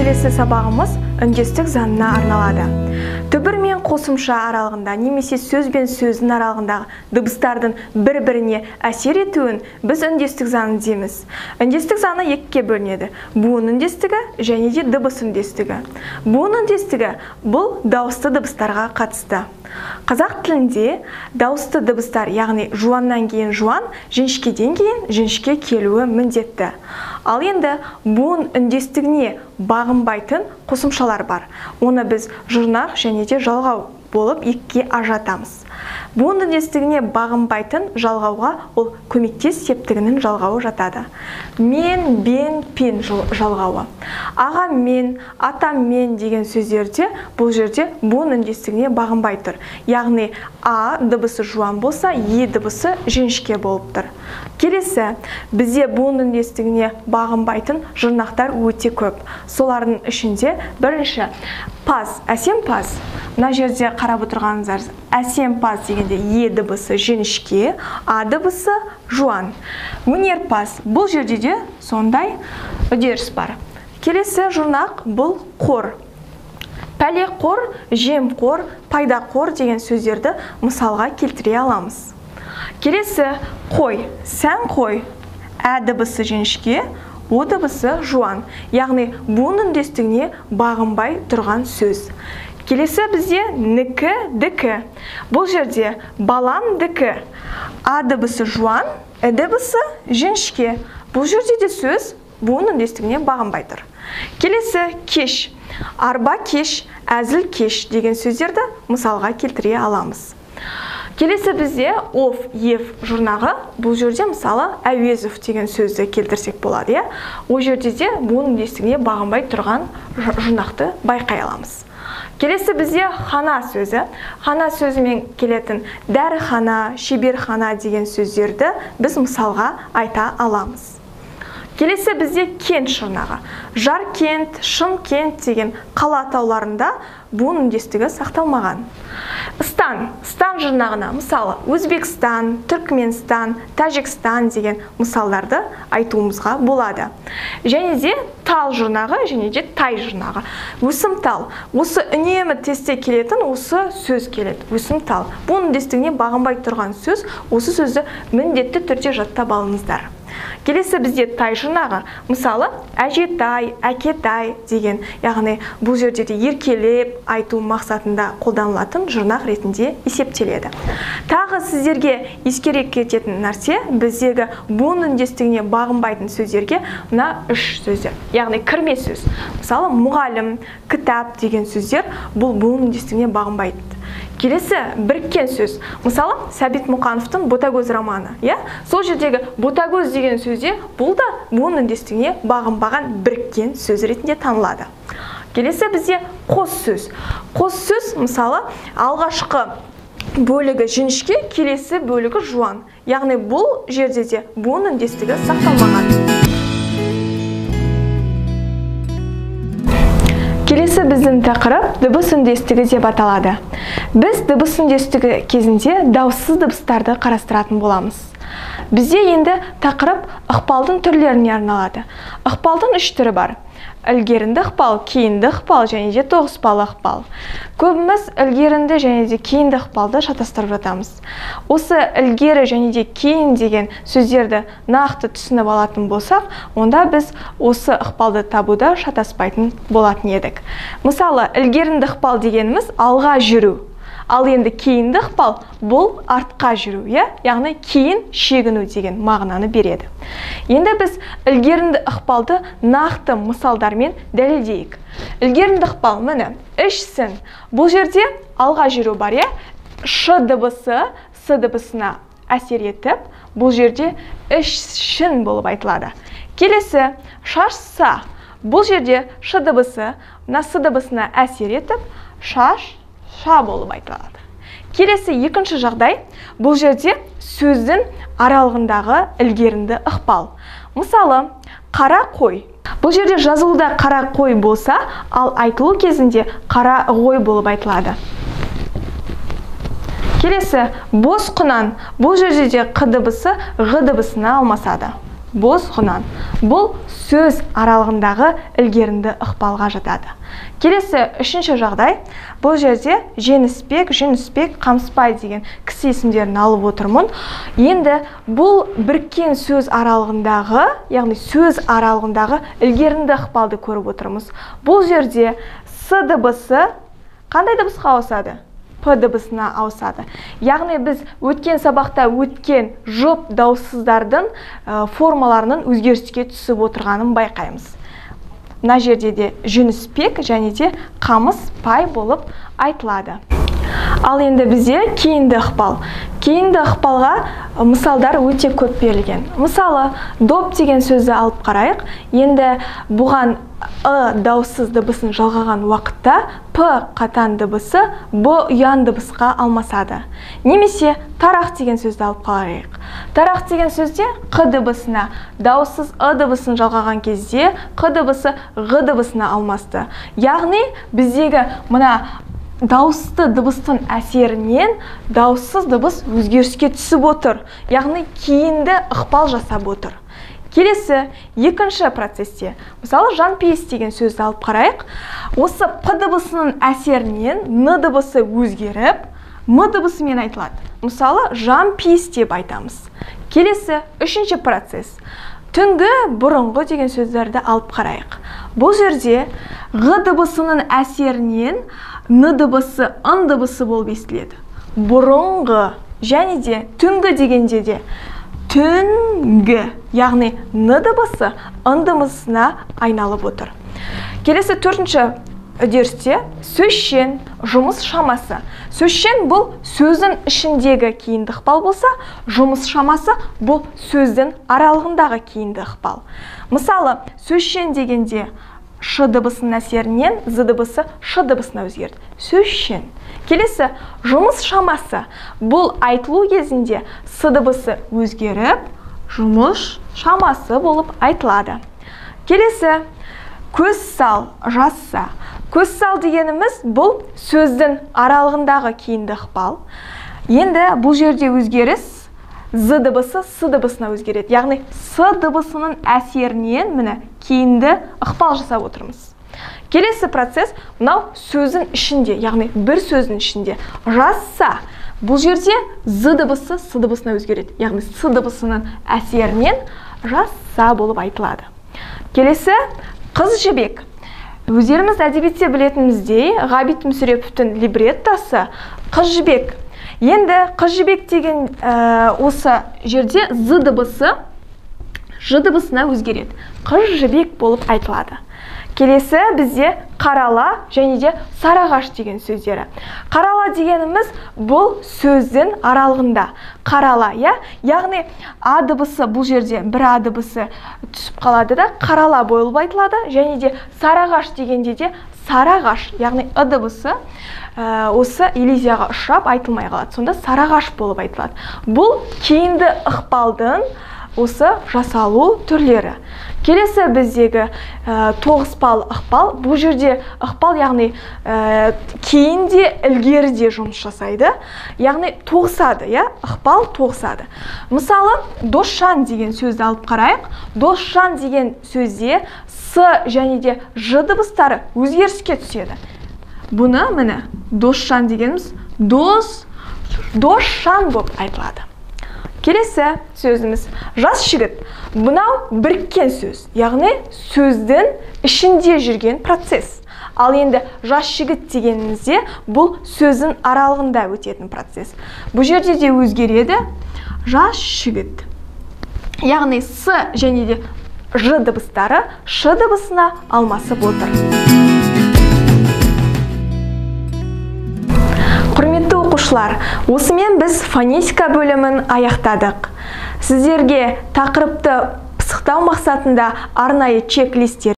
келесі сабағымыз үндестік заңына арналады. Түбір мен қосымша аралығында немесе сөз бен сөздің аралығындағы дыбыстардың бір-біріне әсер етуін біз үндестік заңы дейміз. Үндестік заңы екіге бөлінеді. Буын үндестігі және де дыбыс үндестігі. Буын үндестігі бұл дауысты дыбыстарға қатысты. Қазақ тілінде дауысты дыбыстар, яғни жуаннан кейін жуан, жіңішкеден кейін жіңішке келуі міндетті. Ал енді буын үндестігіне бағынбайтын қосымшалар бар. Оны біз жұрнақ және де жалғау болып екіге ажыратамыз. Буын үндестігіне бағынбайтын жалғауға ол көмектес септігінің жалғауы жатады. Мен, бен, пен жалғауы. Аға мен, атам мен деген сөздерде бұл жерде буын үндестігіне бағынбай тұр. Яғни а дыбысы жуан болса, е дыбысы жіңішке болып тұр. Келесі, бізде буын үндестігіне бағынбайтын жұрнақтар өте көп. Солардың ішінде бірінші паз, әсем паз. Мына жерде қарап отырғаныңыздар, әсем паз дегенде е дыбысы жіңішке, а дыбысы жуан. Өнерпаз, бұл жерде де сондай үдеріс бар. Келесі жұрнақ бұл қор. Пәлеқор, жемқор, пайдақор деген сөздерді мысалға келтіре аламыз. Келесі қой, сән қой, ә дыбысы жіңішке, о дыбысы жуан. Яғни буын үндестігіне бағынбай тұрған сөз. Келесі бізде нікі, дікі. Бұл жерде балам дікі. А дыбысы жуан, ә дыбысы жіңішке. Бұл жерде де сөз буын үндестігіне бағынбай тұр. Келесі кеш. Арба кеш, әзіл кеш деген сөздерді мысалға келтіре аламыз. Келесі бізде оф, ев жұрнағы. Бұл жерде мысалы әуезов деген сөзді келтірсек болады. Ол жерде де буын үндестігіне бағынбай тұрған жұрнақты байқай аламыз. Келесі бізде хана сөзі. Хана сөзімен келетін дәріхана, шеберхана деген сөздерді біз мысалға айта аламыз. Келесі бізде кент жұрнағы. Жаркент, Шымкент деген қала атауларында буын үндестігі сақталмаған. Стан жұрнағына мысалы Өзбекстан, Түркменстан, Тәжікстан деген мысалдарды айтуымызға болады. Және де тал жұрнағы және де тай жұрнағы. Өсімтал. Осы үнемі тесте келетін осы сөз келеді. Өсімтал. Буын үндестігіне бағынбай тұрған сөз, осы сөзді міндетті түрде жаттап алыңыздар. Келесі бізде тай жұрнағы. Мысалы, әжетай, әкетай деген, яғни бұл жерде де еркелеп айту мақсатында қолданылатын жұрнақ ретінде есептеледі. Тағы сіздерге ескере кететін нәрсе, біздегі буын үндестігіне бағынбайтын сөздерге мына үш сөздер, яғни кірме сөз. Мысалы, мұғалім, кітап деген сөздер бұл буын үндестігіне бағынбайды. Келесі біріккен сөз. Мысалы, Сәбит Мұқановтың Ботагөз романы. Сол жердегі Ботагөз деген сөзде бұл да буын үндестігіне бағынбаған біріккен сөз ретінде танылады. Келесі бізде қос сөз. Қос сөз, мысалы, алғашқы бөлігі жіңішке, келесі бөлігі жуан. Яғни бұл жерде де буын үндестігі сақталмаған. Келесі біздің тақырып дыбыс үндестігі деп аталады. Біз дыбыс үндестігі кезінде дауыссыз дыбыстарды қарастыратын боламыз. Бізде енді тақырып ықпалдың түрлеріне арналады. Ықпалдың үш түрі бар. Ілгерінді ықпал, кейінді ықпал және де тоғыспалы ықпал. Көбіміз ілгерінді және де кейінді ықпалды шатастырып жатамыз. Осы ілгері және де кейін деген сөздерді нақты түсініп алатын болсақ, онда біз осы ықпалды табуда шатаспайтын болатын едік. Мысалы, ілгерінді ықпал дегеніміз алға жүру. Ал енді кейінді ықпал бұл артқа жүру, яғни кейін шегіну деген мағынаны береді. Енді біз ілгерінді ықпалды нақты мысалдармен дәлелдейік. Ілгерінді ықпал міне ішсін. Бұл жерде алға жүру бар, ш дыбысы с дыбысына әсер етіп, бұл жерде ішшін болып айтылады. Келесі шашса. Бұл жерде ш дыбысы с дыбысына әсер етіп, ша болып айтылады. Келесі екінші жағдай, бұл жерде сөздің аралығындағы ілгерінді ықпал. Мысалы, қара қой. Бұл жерде жазылуда қара қой болса, ал айтылу кезінде қара ғой болып айтылады. Келесі, бос құнан. Бұл жерде де қ дыбысы ғ дыбысына алмасады. бозғынан. Бұл сөз аралығындағы ілгерінді ықпалға жатады. Келесі үшінші жағдай, бұл жерде Женісбек, Жүнісбек, Қамыспай деген кісі есімдерін алып отырмын. Енді бұл біріккен сөз аралығындағы, яғни сөз аралығындағы ілгерінді ықпалды көріп отырмыз. Бұл жерде с дыбысы қандай дыбысқа ауысады? П дыбысына ауысады. Яғни біз өткен сабақта өткен жұп дауыссыздардың формаларының өзгеріске түсіп отырғанын байқаймыз. Мына жерде де Жүнісбек және де Қамыспай болып айтылады. Ал енді бізде кейінді ықпал. Кейінді ықпалға мысалдар өте көп берілген. Мысалы, доп деген сөзді алып қарайық. Енді бұған дауыссыз дыбысын жалғаған уақытта П қатан дыбысы Б ұян дыбысқа алмасады. Немесе тарақ деген сөзді алып қарайық. Тарақ деген сөзде Қ дыбысына дауыссыз дыбысын жалғаған кезде Қ дыбысы Ғ дыбысына алмасты. Яғни біздегі мына дауысты дыбыстың әсерінен дауыссыз дыбыс өзгеріске түсіп отыр. Яғни кейінді ықпал жасап отыр. Келесі екінші процесте, мысалы жанпейіс деген сөзді алып қарайық. Осы П дыбысының әсерінен Н дыбысы өзгеріп, М дыбысымен айтылады. Мысалы жанпейіс деп айтамыз. Келесі үшінші процесс. Түнгі, бұрынғы деген сөздерді алып қарайық. Бұл жерде Ғ дыбысының әсерінен Н дыбысы, Н дыбысы болып естіледі. Бұрынғы және де түнгі дегенде де түнгі, яғни Н дыбысы Н дыбысына айналып отыр. Келесі төртінші үдерісте сөзшен, жұмыс шамасы. Сөзшен бұл сөздің ішіндегі кейінді ықпал болса, жұмыс шамасы бұл сөздің аралығындағы кейінді ықпал. Мысалы, сөзшен дегенде Ш дыбысының әсерінен З дыбысы Ш дыбысына өзгерді. Сөзшен. Келесі жұмыс шамасы. Бұл айтылу кезінде С дыбысы өзгеріп, жұмыс шамасы болып айтылады. Келесі көз сал, жасса. Көз сал дегеніміз бұл сөздің аралығындағы кейінді ықпал. Енді бұл жерде өзгеріс З дыбысы С дыбысына өзгереді. Яғни С дыбысының әсерінен міне кейінді ықпал жасап отырмыз. Келесі процесс мынау сөздің ішінде, яғни бір сөздің ішінде. Жасса. Бұл жерде З дыбысы С дыбысына өзгереді. Яғни С дыбысының әсерінен жасса болып айтылады. Келесі қыз жібек. Өздеріміз әдебиетте білетініміздей, Ғабит Мүсіреповтің либреттосы қыз жібек. Енді қыз жібек деген осы жерде З дыбысы Ж дыбысына өзгереді. Қыз жібек болып айтылады. Келесі бізде қарала және де сарағаш деген сөздері. Қарала дегеніміз бұл сөздің аралығында. Қарала, яғни А дыбысы бұл жерде бір А дыбысы түсіп қалады да қарала болып айтылады. Және де сарағаш дегенде де сарағаш, яғни ы дыбысы осы элизияға ұшырап айтылмай қалады. Сонда сарағаш болып айтылады. Бұл кейінді ықпалдың осы жасалу түрлері. Келесі біздегі тоғыспал ықпал. Бұл жерде ықпал, яғни кейінде ілгеріде жұмыс жасайды. Яғни тоғысады, ықпал тоғысады. Мысалы, досжан деген сөзді алып қарайық. Досжан деген сөзде С және де Ж дыбыстары өзгеріске түседі. Бұны міне досжан дегеніміз досжан болып айтылады. Келесі сөзіміз жас жігіт. Бұнау біріккен сөз, яғни сөздің ішінде жүрген процесс. Ал енді жас жігіт дегенімізде бұл сөздің аралығында өтетін процесс. Бұл жерде де өзгереді жас жігіт. Яғни С және де Ж дыбыстары Ш дыбысына алмасып отыр. Құрметті оқушылар, осымен біз фонетика бөлімін аяқтадық. Сіздерге тақырыпты пысықтау мақсатында арнайы чек-листтер